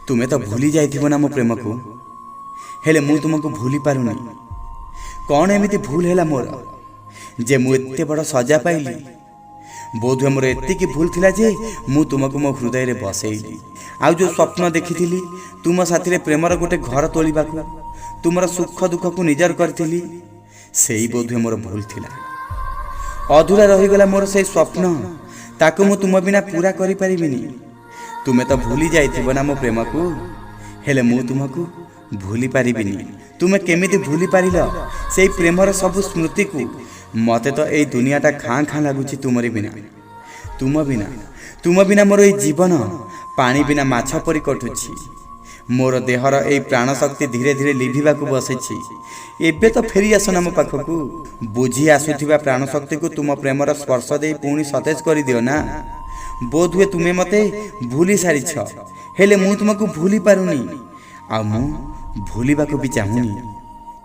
तुमे तो भूली जाइथिबो ना मो प्रेम को, हेले मु तुमको भूली पारुनी। कौन एमिति भूल हैला मोर जे मु एते बड़ सजा पाइली? बोधुए मोर एतिकी भूल थिला जे मु तुमको मो हृदय रे बसैली। आउ जो स्वप्न देखिथिली तुम साथी प्रेमर गोटे घर तोलिबाकू, तुमर सुख दुख को निजर करथिली, सेई बोधुए मोर भूल थिला। अधूरा रहीगला मोर से स्वप्न, ताकू मु तुम बिना पूरा करि परिबिनी। तुमे तो भूली जाइथिबो ना मो प्रेम को, हेले मु तुमको भूली पारिबिनी। तुमे केमिति भूली पारिल से प्रेमर सब स्मृति को? मते तो ए दुनियाटा खाँ खाँ लगुच तुमरी बिना। तुम बिना मोर ए जीवन पानी बिना माछ परी कटुछि। मोर देहर ए प्राण शक्ति धीरे धीरे लिभिबा को बसेछि। एबे तो फेरी आसना मो पाखकू। बुझी आसुथिबा प्राण शक्ति को तुम प्रेमर स्पर्श दे पुणी सतेज कर दियो ना। बोध हुए तुमे मते भूली सारिछ, हेले मु तुमको भूली पारुनी, आ मु भूलिबा को भी चाहूनी।